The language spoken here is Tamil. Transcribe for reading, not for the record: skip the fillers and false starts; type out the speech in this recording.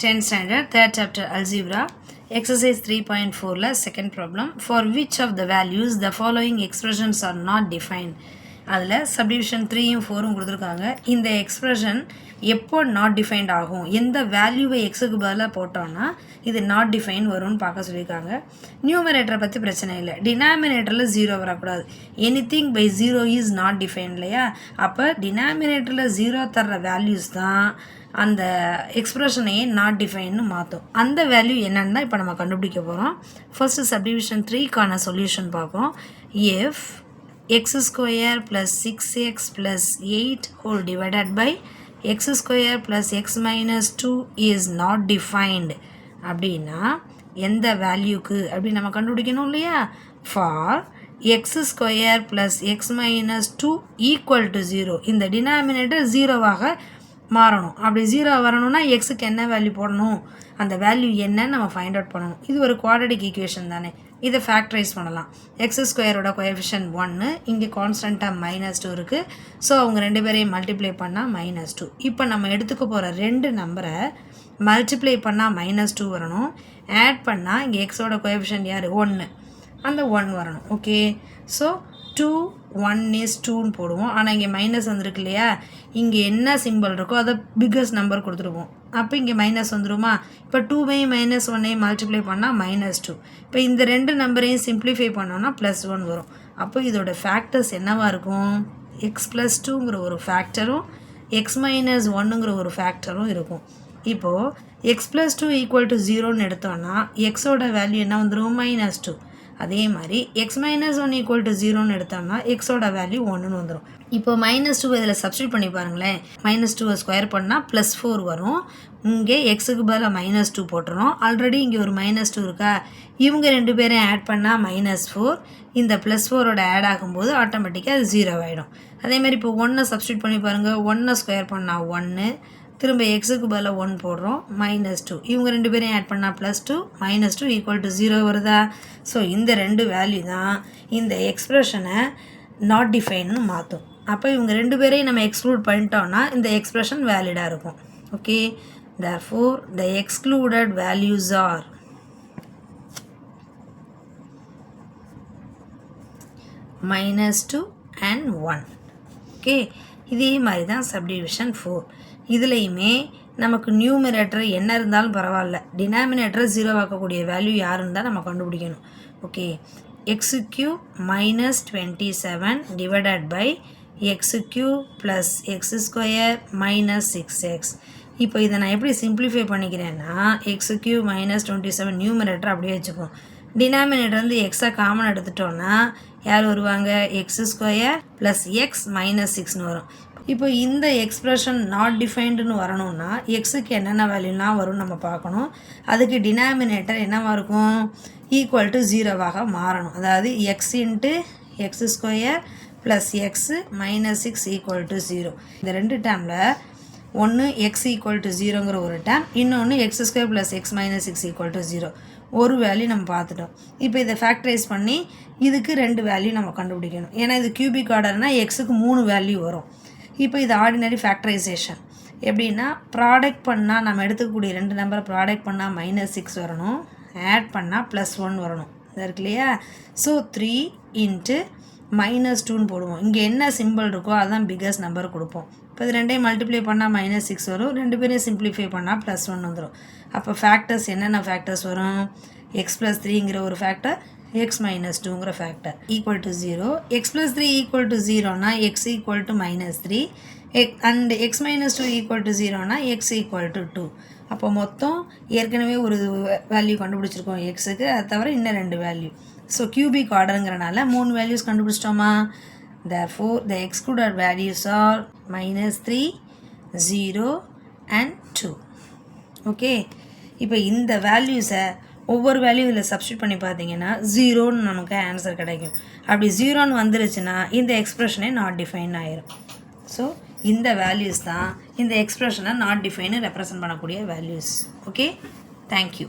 10th standard, 3rd chapter algebra, exercise 3.4 la second problem. For which of the values the following expressions are not defined? அதில் subdivision 3யும் 4ம் கொடுத்துருக்காங்க. இந்த எக்ஸ்பிரஷன் எப்போ நாட் டிஃபைன்ட் ஆகும், எந்த வேல்யூவை எக்ஸுக்கு பதிலாக போட்டோன்னா இது நாட் டிஃபைன் வரும்னு பார்க்க சொல்லியிருக்காங்க. நியூமரேட்டரை பற்றி பிரச்சனை இல்லை, டினாமினேட்டரில் 0 வரக்கூடாது. Anything by 0 is not define இல்லையா? அப்போ டினாமினேட்டரில் 0 தர்ற வேல்யூஸ் தான் அந்த எக்ஸ்பிரஷனையே நாட் டிஃபைன்னு மாற்றும். அந்த வேல்யூ என்னன்னு தான் இப்போ நம்ம கண்டுபிடிக்க போகிறோம். ஃபர்ஸ்ட் சப்டிவிஷன் 3க்கான சொல்யூஷன் பார்ப்போம். If x square plus 6x plus 8 whole divided by x square plus x minus 2 is not defined அப்படின்னா எந்த வேல்யூக்கு அப்படி நம்ம கண்டுபிடிக்கணும் இல்லையா? For x square plus x minus 2 equal to 0, இந்த டினாமினேட்டர் 0வாக மாறணும். அப்படி 0 வரணும்னா எக்ஸுக்கு என்ன வேல்யூ போடணும், அந்த வேல்யூ என்னன்னு நம்ம ஃபைண்ட் அவுட் பண்ணணும். இது ஒரு குவாட்ரடிக் ஈக்குவேஷன் தானே, இதை ஃபேக்டரைஸ் பண்ணலாம். எக்ஸ் ஸ்கொயரோட கோஎஃபிஷியன்ட் 1, இங்கே கான்ஸ்டண்ட்டாக -2 இருக்குது. ஸோ அவங்க ரெண்டு பேரையும் மல்டிப்ளை பண்ணால் -2. இப்போ நம்ம எடுத்துக்க போகிற ரெண்டு நம்பரை மல்டிப்ளை பண்ணால் -2 வரணும். ஆட் பண்ணால் இங்கே எக்ஸோட கோஎஃபிஷியன்ட் யார், 1, அந்த 1 வரணும். ஓகே, ஸோ 2 1 is 2ன்னு போடுவோம். ஆனால் இங்கே மைனஸ் வந்திருக்கு இல்லையா, இங்கே என்ன சிம்பிள் இருக்கோ அதை பிக்கஸ்ட் நம்பர் கொடுத்துருவோம். அப்போ இங்கே மைனஸ் வந்துடுமா? இப்போ 2வையும் -1ஐயும் மல்டிப்ளை பண்ணால் -2. இப்போ இந்த ரெண்டு நம்பரையும் சிம்ப்ளிஃபை பண்ணோன்னா +1 வரும். அப்போ இதோட ஃபேக்டர்ஸ் என்னவாக இருக்கும், x+2ங்கிற ஒரு ஃபேக்டரும் x-1ங்கிற ஒரு ஃபேக்டரும் இருக்கும். இப்போது x+2 = 0ன்னு எடுத்தோன்னா எக்ஸோட வேல்யூ என்ன வந்துடும், -2. அதே மாதிரி x-1 = 0ன்னு எடுத்தோம்னா எக்ஸோட வேல்யூ 1ன்னு வந்துடும். இப்போ -2 இதில் சப்ஸ்டியூட் பண்ணி பாருங்களேன். -2 ஸ்கொயர் பண்ணால் +4 வரும். இங்கே எக்ஸுக்கு பதிலாக -2 போட்டுறோம். ஆல்ரெடி இங்கே ஒரு -2 இருக்கா, இவங்க ரெண்டு பேரும் ஆட் பண்ணால் -4, இந்த +4ஓட ஆட் ஆகும்போது ஆட்டோமேட்டிக்காக அது 0 ஆகிடும். அதேமாதிரி இப்போ 1 சப்ஸ்டியூட் பண்ணி பாருங்கள். 1 ஸ்கொயர் பண்ணால் 1, திரும்ப எக்ஸுக்கு பதிலாக 1 போடுறோம், -2, இவங்க ரெண்டு பேரையும் ஆட் பண்ணால் +2, -2 = 0 வருதா? ஸோ இந்த ரெண்டு வேல்யூ தான் இந்த எக்ஸ்ப்ரெஷனை நாட் டிஃபைன்னு மாற்றும். அப்போ இவங்க ரெண்டு பேரையும் நம்ம எக்ஸ்க்ளூட் பண்ணிட்டோம்னா இந்த எக்ஸ்ப்ரெஷன் வேலிடாக இருக்கும். Okay, therefore the excluded values are -2 and 1. Okay, இதே மாதிரி தான் சப்டிவிஷன் 4. இதுலேயுமே நமக்கு நியூமரேட்டர் என்ன இருந்தாலும் பரவாயில்ல, டினாமினேட்டரை 0 ஆக்கக்கூடிய வேல்யூ யாருன்னு தான் நம்ம கண்டுபிடிக்கணும். Okay, x³ -27 divided by x³ plus x² -6x. இப்போ இதை நான் எப்படி சிம்பிளிஃபை பண்ணிக்கிறேன்னா, x³ -27 நியூமரேட்டர் அப்படியே வச்சுப்போம். டினாமினேட்டர் வந்து எக்ஸை காமன் எடுத்துட்டோன்னா யார் வருவாங்க, x² ப்ளஸ் x -6ன்னு வரும். இப்போ இந்த எக்ஸ்ப்ரெஷன் நாட் டிஃபைன்டுன்னு வரணும்னா எக்ஸுக்கு என்னென்ன வேல்யூலாம் வரும்னு நம்ம பார்க்கணும். அதுக்கு டினாமினேட்டர் என்னவாக இருக்கும், =0வாக மாறணும். அதாவது x × x² ப்ளஸ் x -6 = 0. இந்த ரெண்டு டேர்மில் ஒன்று x = 0ங்கிற ஒரு டேர்ம், இன்னொன்று x² ப்ளஸ் x -6 = 0. ஒரு வேல்யூ நம்ம பார்த்துட்டோம். இப்போ இதை ஃபேக்டரைஸ் பண்ணி இதுக்கு ரெண்டு வேல்யூ நம்ம கண்டுபிடிக்கணும். ஏன்னா இது கியூபிக் ஆர்டர்னால் எக்ஸுக்கு 3 வேல்யூ வரும். இப்போ இது ஆர்டினரி ஃபேக்டரைசேஷன். எப்படின்னா ப்ராடக்ட் பண்ணால் நம்ம எடுத்துக்கக்கூடிய ரெண்டு நம்பரை ப்ராடக்ட் பண்ணால் -6 வரணும், ஆட் பண்ணால் +1 வரணும். இது இருக்கு இல்லையா? ஸோ 3 × -2ன்னு போடுவோம். இங்கே என்ன சிம்பிள் இருக்கோ அதுதான் பிக்கஸ்ட் நம்பர் கொடுப்போம். இப்போ இது ரெண்டையும் மல்டிப்ளை பண்ணால் -6 வரும், ரெண்டு பேரையும் சிம்ப்ளிஃபை பண்ணால் +1 வந்துடும். அப்போ ஃபேக்டர்ஸ் என்னென்ன ஃபேக்டர்ஸ் வரும், x+3ங்கிற ஒரு ஃபேக்டர், x -2ங்கிற ஃபேக்டர் = 0. x+3 = 0னா x -3 அண்ட் x -2 = 0னா x = 2. அப்போ மொத்தம் ஏற்கனவே ஒரு வேல்யூ கண்டுபிடிச்சிருக்கோம் எக்ஸுக்கு, அது தவிர இன்னும் ரெண்டு வேல்யூ. ஸோ கியூபிக் ஆர்டருங்கிறனால 3 வேல்யூஸ் கண்டுபிடிச்சிட்டோமா? therefore the excluded values are -3, 0 and 2. Okay, இப்போ இந்த வேல்யூஸை ஒவ்வொரு வேல்யூ இதில் சப்ஸ்டியூட் பண்ணி பார்த்தீங்கன்னா 0ன்னு நமக்கு ஆன்சர் கிடைக்கும். அப்படி 0ன்னு வந்துருச்சுன்னா இந்த எக்ஸ்ப்ரெஷனே நாட் டிஃபைன் ஆயிரும். ஸோ இந்த வேல்யூஸ் தான் இந்த எக்ஸ்ப்ரெஷனை நாட் டிஃபைன்னு ரெப்ரசன்ட் பண்ணக்கூடிய வேல்யூஸ். Okay, thank you.